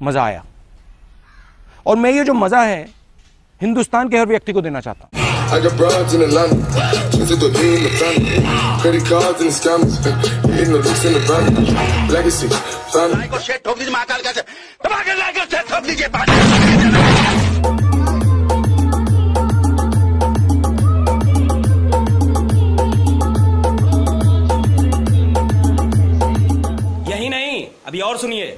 मजा आया। और मैं ये जो मजा है हिंदुस्तान के हर व्यक्ति को देना चाहता हूं। यही नहीं, अभी और सुनिए।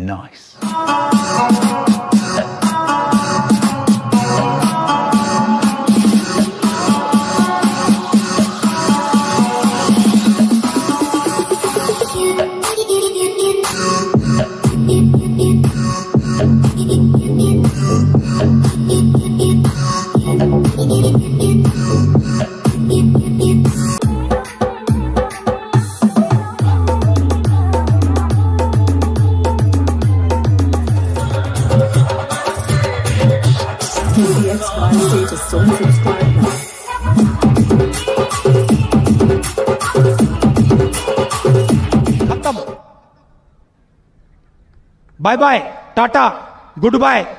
Nice. खत्म। Bye bye, tata, good bye.